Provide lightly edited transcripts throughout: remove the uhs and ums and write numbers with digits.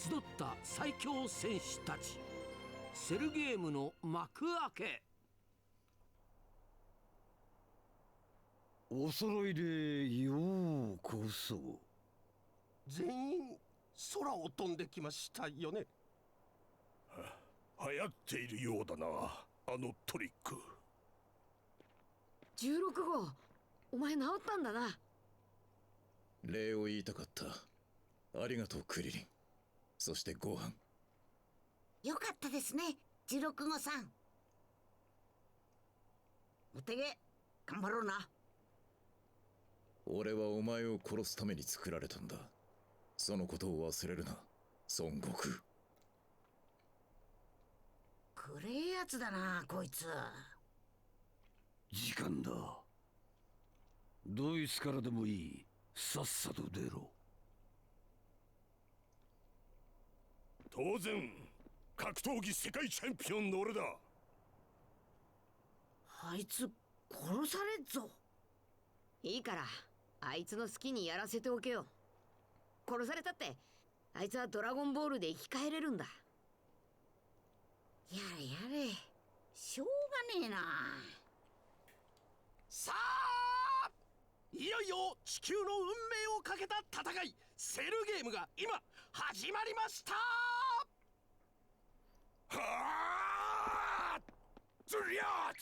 集った最強戦士たち、セルゲームの幕開け。お揃いでようこそ。全員空を飛んできましたよね。流行っているようだな、あのトリック。16号、お前治ったんだな。礼を言いたかった。ありがとうクリリン。そしてご飯。よかったですね、16号さん。お手げ頑張ろうな。俺はお前を殺すために作られたんだ。そのことを忘れるな、孫悟空。くれえやつだなこいつ。時間だ。ドイツからでもいい、さっさと出ろ。当然格闘技世界チャンピオンの俺だ。あいつ殺されっぞ。いいからあいつの好きにやらせておけよ。殺されたってあいつはドラゴンボールで生き返れるんだ。やれやれ、しょうがねえな。さあ、いよいよ地球の運命をかけた戦い、セルゲームが今始まりました。はあ、ズリャー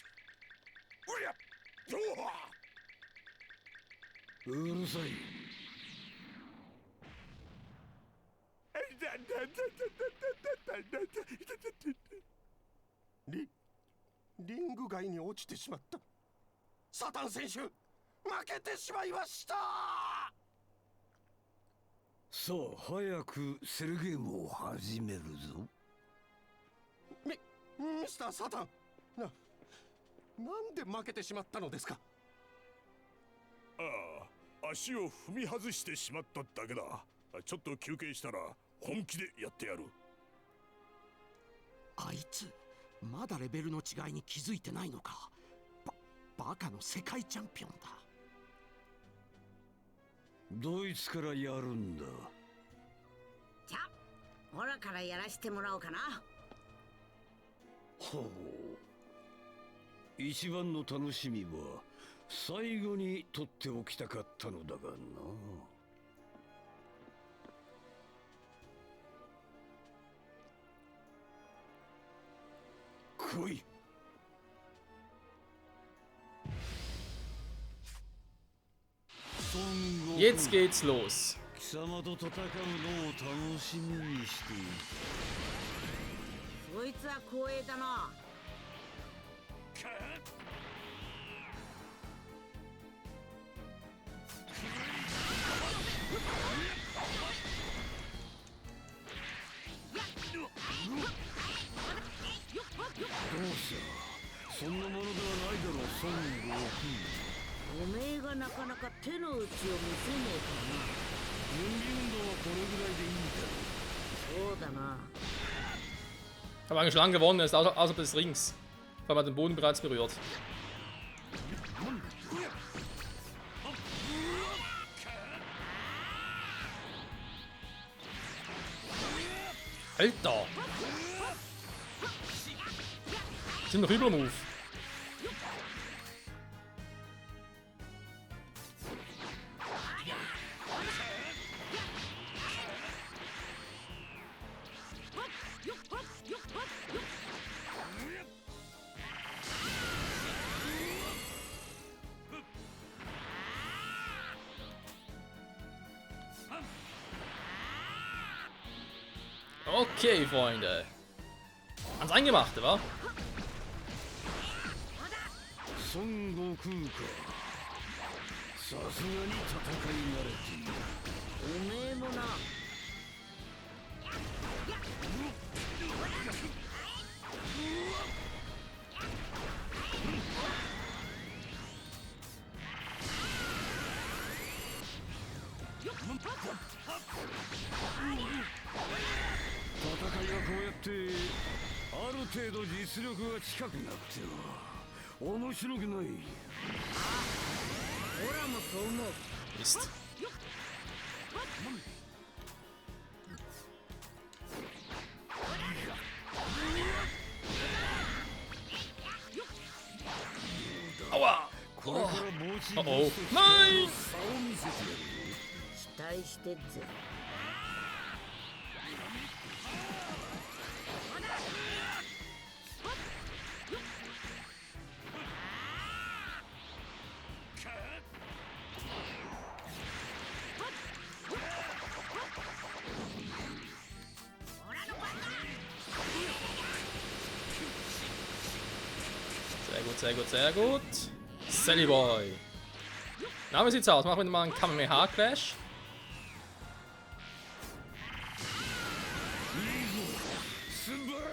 うりゃうるさい。リング外に落ちてしまった。サタン選手、負けてしまいました。さあ早くセルゲームを始めるぞ。ミスターサタン、なんで負けてしまったのですか。ああ、足を踏み外してしまっただけだ。ちょっと休憩したら本気でやってやる。あいつまだレベルの違いに気づいてないのか。バカの世界チャンピオンだ。ドイツからやるんだ。じゃあオラからやらしてもらおうかな。ほう、一番の楽しみは最後に取っておきたかったのだがな。来い。Jetzt geht's los. 貴様と戦うのを楽しみにしている。そいつは光栄だな。どうした、そんなものではないだろう、孫悟おめえがなかなか手の内を見せねえ空。準備運動はこれぐらいでいいだろう。からな。そうだな。Haben eigentlich schon lange gewonnen, ist außerhalb des Rings. Weil man den Boden bereits berührt. Alter! Sind noch Übermove. Okay, Freunde. Ans Eingemachte, wa? 孫悟空か。さすがに戦い慣れている。おめえもな。戦いはこうやってある程度実力が近くなっては面白くない。オラもそう思う。 Mist. これからもうちょっと Uh-oh. Nein! 差を見せてやる。期待してっぜ。Sehr gut, sehr gut, sehr gut. Sally Boy. Na, wie sieht's aus? Machen wir mal einen Kamehameha-Crash.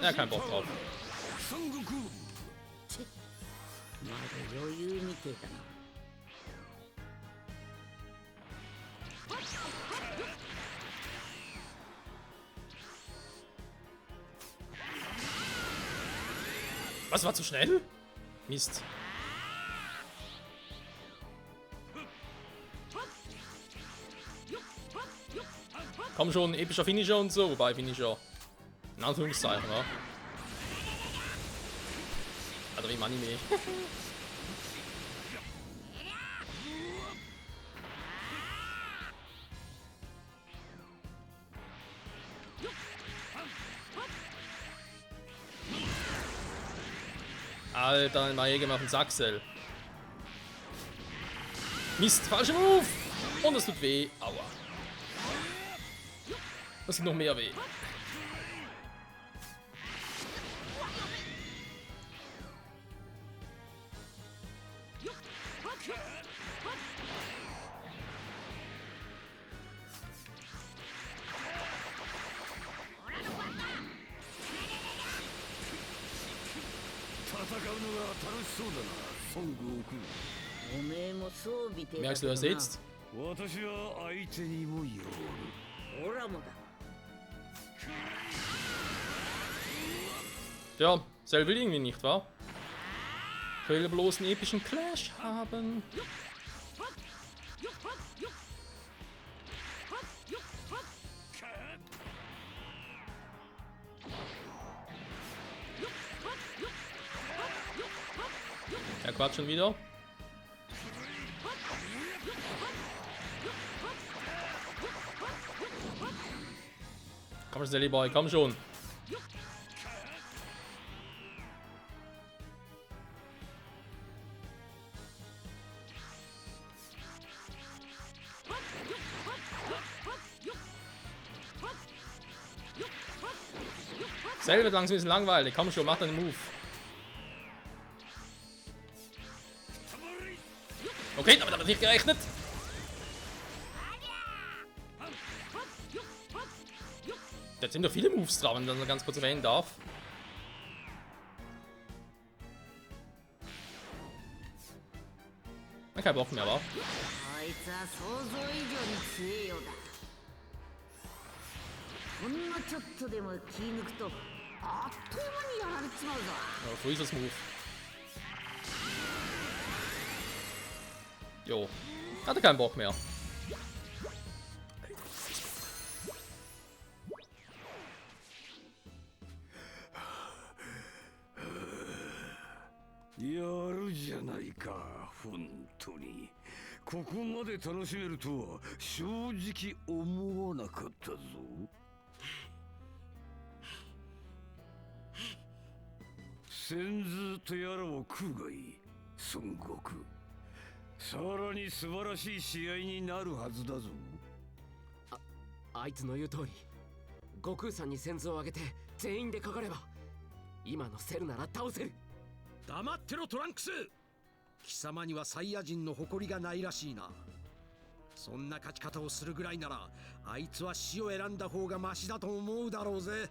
Ja, kein Bock drauf. まだ余裕みてえだな。Was, war zu schnell? Mist. Komm schon, epischer Finisher und so, wobei Finisher in Anführungszeichen, ja. Also wie im Anime. Alter, mal hier gemacht, Saxel. Mist, falscher Move! Und es tut weh. Aua. Das tut noch mehr weh. Merkst du, er sitzt? 私は相手にもよる。オラもだ。 Ja, Cell will irgendwie nicht, wa? Ich will bloß einen epischen Clash haben. Er quatscht schon wieder. Komm schon, Sally Boy, komm schon. Sally wird langsam ein bisschen langweilig. Komm schon, mach deinen Move. Okay, damit habe ich nicht gerechnet. Jetzt sind doch viele Moves drauf, wenn ich das noch ganz kurz erwähnen darf. Kein Bock mehr, wa? あいつは想像以上に強いようだ。ほんのちょっとでも気抜くとあっという間にやられちまうぞ。 Oh, Freezes Move. Jo. Hatte keinen Bock mehr. やるじゃないか、本当に。ここまで楽しめるとは正直思わなかったぞ。先ずとやらを食うがいい、孫悟空。さらに素晴らしい試合になるはずだぞ。あいつの言う通り、悟空さんに先頭を上げて全員でかかれば今のセルなら倒せる。黙ってろトランクス。貴様にはサイヤ人の誇りがないらしいな。そんな勝ち方をするぐらいならあいつは死を選んだ方がマシだと思うだろうぜ。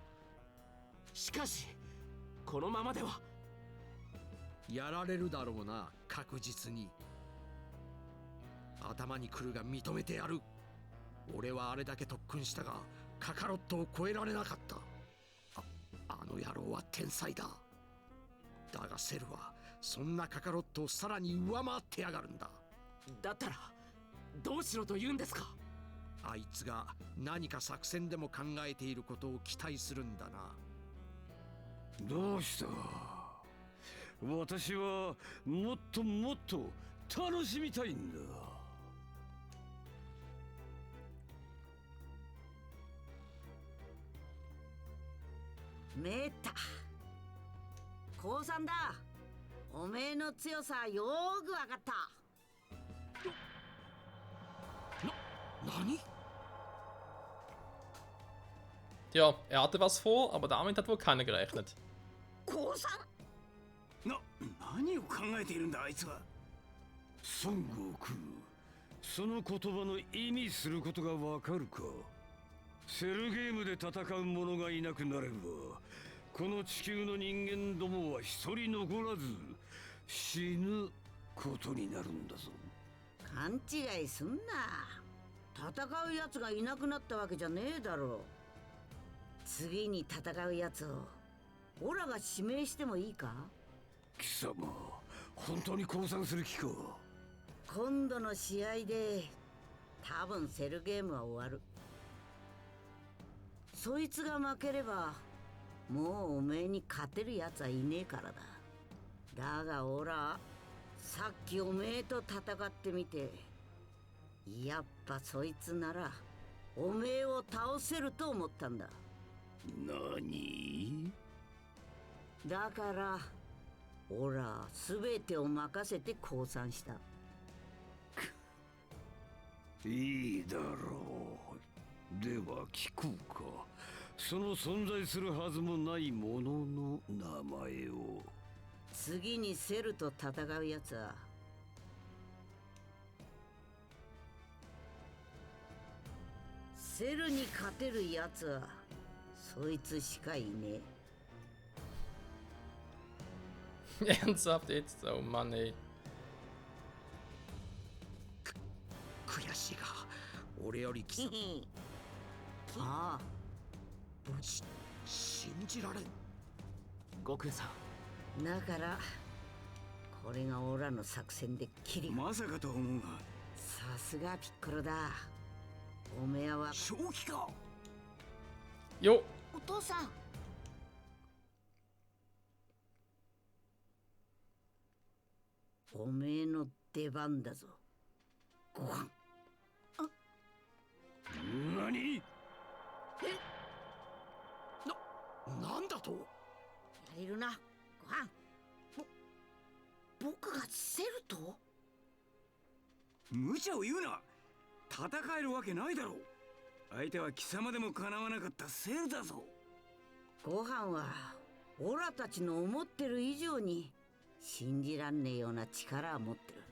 しかしこのままではやられるだろうな。確実に頭に来るが認めてやる。俺はあれだけ特訓したがカカロットを超えられなかった。あの野郎は天才だ。だがセルはそんなカカロットをさらに上回ってやがるんだ。だったらどうしろと言うんですか。あいつが何か作戦でも考えていることを期待するんだな。どうした？私はもっともっと楽しみたいんだ。めえった降参だ。おめえの強さよーくわかった。何？ Tja, er hatte was vor, aber damit hat wohl keiner gerechnet. 降参？何を考えているんだあいつは。孫悟空、その言葉の意味することがわかるか。セルゲームで戦う者がいなくなれば、この地球の人間どもは一人残らず死ぬことになるんだぞ。勘違いすんな。戦うやつがいなくなったわけじゃねえだろ。次に戦うやつをオラが指名してもいいか？貴様、本当に降参する気か？今度の試合で多分セルゲームは終わる。そいつが負ければもうおめえに勝てるやつはいねえからだ。だがオラさっきおめえと戦ってみて、やっぱそいつならおめえを倒せると思ったんだ。何？だからオラ全てを任せて降参した。いいだろう。では聞こうか。その存在するはずもないものの名前を。次にセルと戦うやつはセルに勝てるやつはそいつしかいねえ。 Ernsthaft jetzt? Oh Mann, ey. 悔しいが俺より貴様。ああ、信じられん。悟空さん、だからこれがオラの作戦でキリ。まさかと思うが。さすがピッコロだ。おめえは正気か。 Jo, お父さん。おめえの出番だぞ。ご飯。何？なんだと？やれるな。ご飯。僕がセルと？無茶を言うな。戦えるわけないだろう。相手は貴様でもかなわなかったセルだぞ。ご飯はオラたちの思ってる以上に信じらんねえような力を持ってる。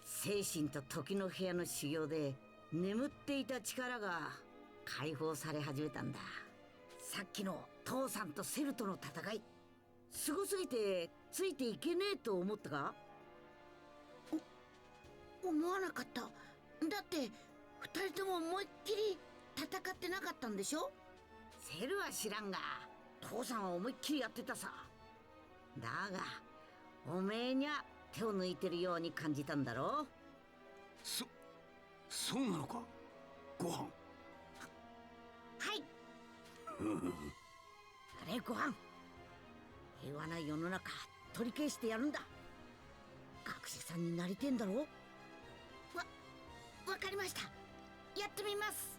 精神と時の部屋の修行で眠っていた力が解放され始めたんだ。さっきの父さんとセルとの戦い、すごすぎてついていけねえと思ったか？思わなかった。だって2人とも思いっきり戦ってなかったんでしょ？セルは知らんが父さんは思いっきりやってたさ。だがおめえにゃ手を抜いてるように感じたんだろ？そうなのか。ご飯。はい。あれご飯。平和な世の中取り返してやるんだ。学者さんになりてんだろ？わかりました。やってみます。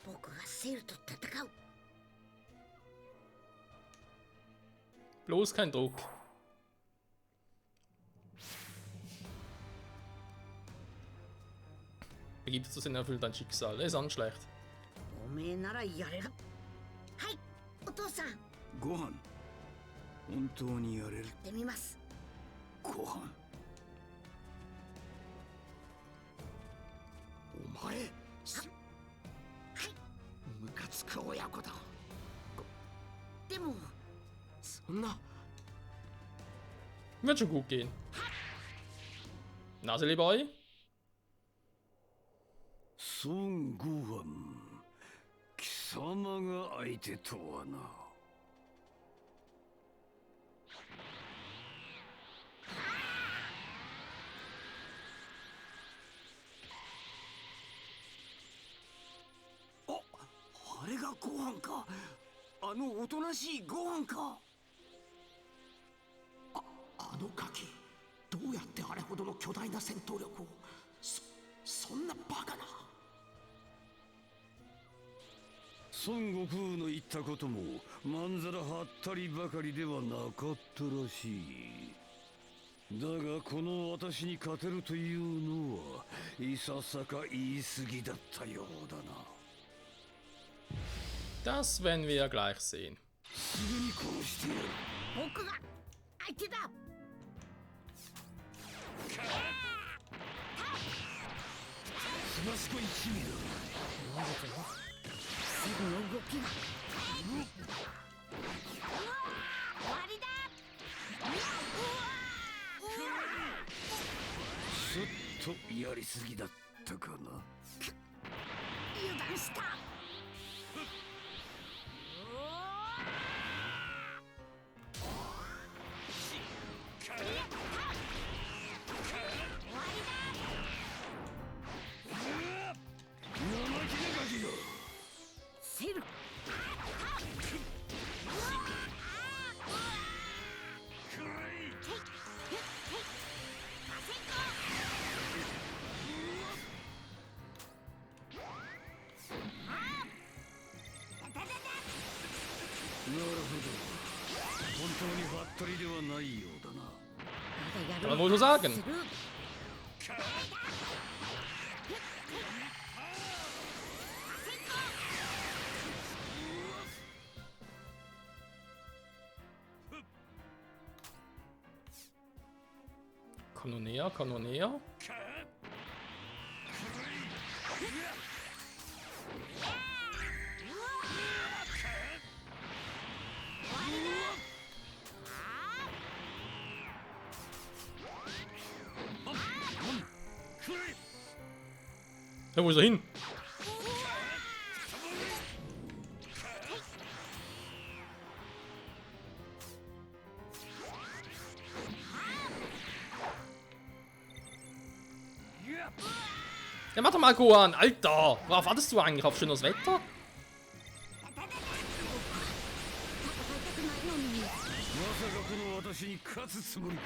僕がセルと戦う。 bloß kein Druck. Begib dich zu Sinn, erfüllt dein Schicksal. Ist auch nicht schlecht. おめえならやれる。はい、お父さん。ご飯。本当にやれる。やってみます。ご飯。お前。ムカつく親子だ。でもそんな。 Wird schon gut gehen. Naseli Boy? 孫悟飯、貴様が相手とはな。あれがご飯か。あのおとなしいご飯か。あのガキ、どうやってあれほどの巨大な戦闘力を。そんなバカな。孫悟空の言ったこともまんざらはったりばかりではなかったらしい。だがこの私に勝てるというのはいささか言い過ぎだったようだな。 Das werden wir gleich sehen. すぐに殺してやる。僕が相手だ。すばしこい一味だ。セルの動きが。終わりだ。ちょっとやりすぎだったかな。油断した。セル。なるほど。本当にばったりではないようだな。 Kann man wohl so sagen. Komm nur näher, komm nur näher. Ja, wo ist er hin? Ja, mach doch mal Gohan, Alter! Worauf wartest du eigentlich? Auf schönes Wetter? まさかこの私に勝つつもりか。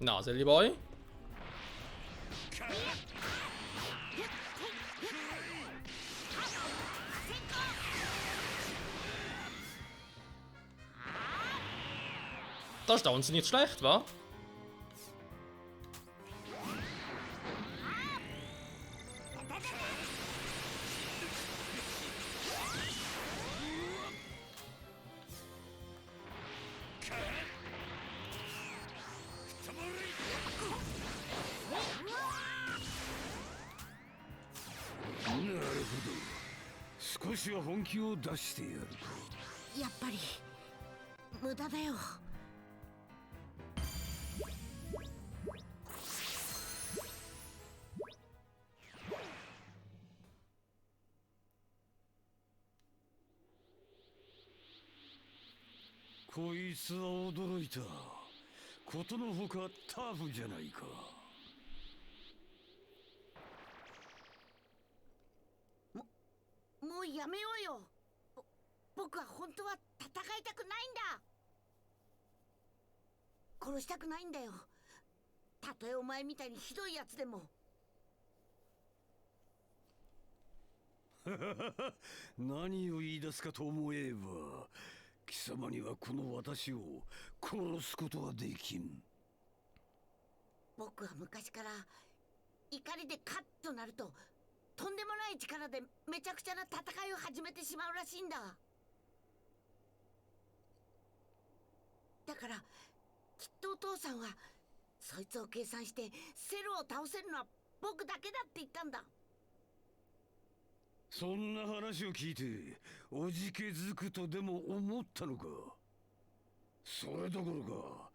Na, Silly Boy. Das staunen sie nicht schlecht, wa?なるほど。少しは本気を出してやるか。やっぱり無駄だよ。こいつは驚いた。ことのほかタフじゃないか。もうやめようよ。僕は本当は戦いたくないんだ。殺したくないんだよ。たとえお前みたいにひどいやつでも。何を言い出すかと思えば、貴様にはこの私を殺すことはできん。僕は昔から怒りでカッとなるととんでもない力でめちゃくちゃな戦いを始めてしまうらしいんだ。だからきっとお父さんはそいつを計算してセルを倒せるのは僕だけだって言ったんだ。そんな話を聞いておじけづくとでも思ったのか。それどころか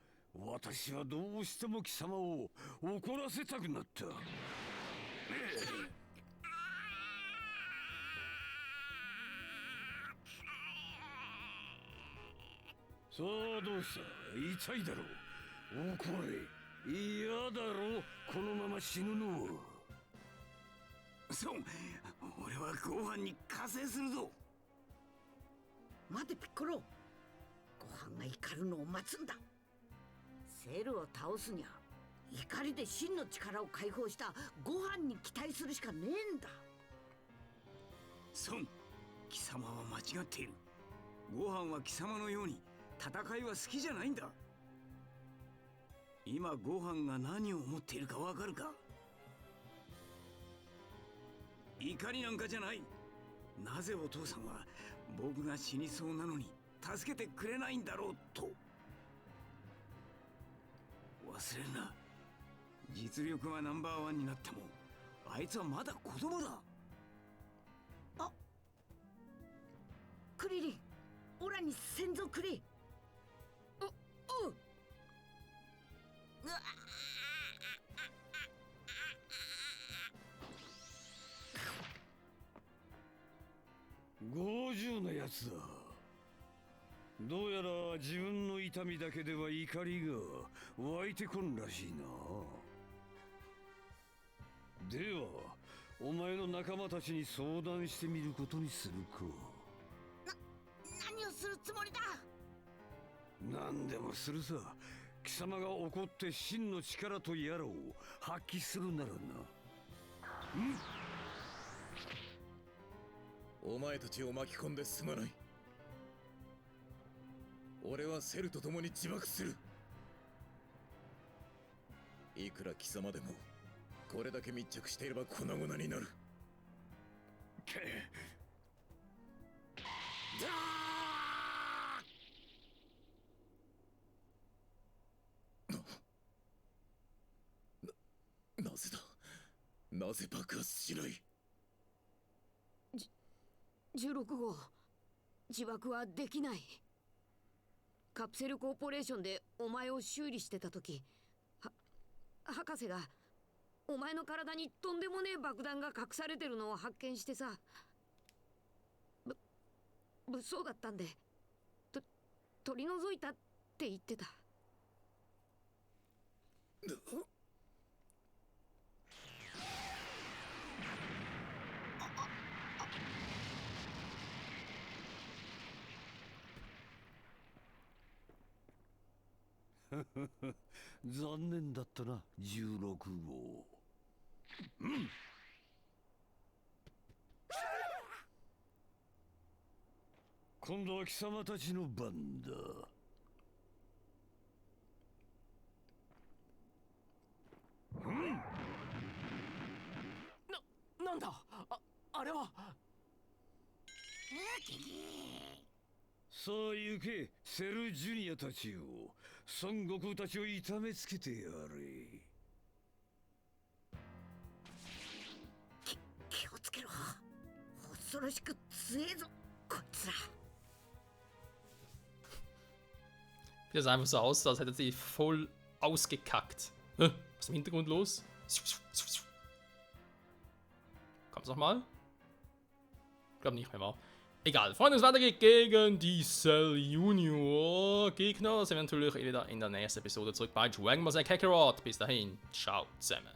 私はどうしても貴様を怒らせたくなった。さあどうした痛いだろう怒れ嫌だろこのまま死ぬのはそう俺はご飯に加勢するぞ待てピッコロ、ご飯が怒るのを待つんだ。セルを倒すにゃ怒りで真の力を解放したご飯に期待するしかねえんだ。孫貴様は間違っている。ご飯は貴様のように戦いは好きじゃないんだ。今ご飯が何を思っているかわかるか。怒りなんかじゃない。なぜお父さんは僕が死にそうなのに助けてくれないんだろうと。忘れるな、実力はナンバーワンになってもあいつはまだ子供だ。クリリン、オラに先祖くれ。うわ50なやつだ。どうやら自分の痛みだけでは怒りが湧いてこんらしいな。ではお前の仲間たちに相談してみることにするか。何をするつもりだ。何でもするさ。貴様が怒って真の力とやらを発揮するならな。お前たちを巻き込んですまない。俺はセルと共に自爆する。いくら貴様でもこれだけ密着していれば粉々になる。なぜだ。なぜ爆発しない。16号、自爆はできない。カプセルコーポレーションでお前を修理してた時、博士がお前の体にとんでもねえ爆弾が隠されてるのを発見してさ、物騒だったんで取り除いたって言ってた。残念だったな16号。今度は貴様たちの番だ。なんだあれは。さあ行けセルジュニアたちよ。孫悟空たちを痛めつけてやれ。気をつけろ。恐ろしく強えぞこいつら。Das sah einfach so aus, als hätte sie voll ausgekackt. Was ist im Hintergrund los? Kommt's nochmal? Ich glaube nicht mehr, war. Egal, Freunde, es weitergeht gegen die Cell Junior Gegner. Das sind wir natürlich wieder in der nächsten Episode zurück bei Dragon Ball Z Kakarot. Bis dahin, ciao zusammen.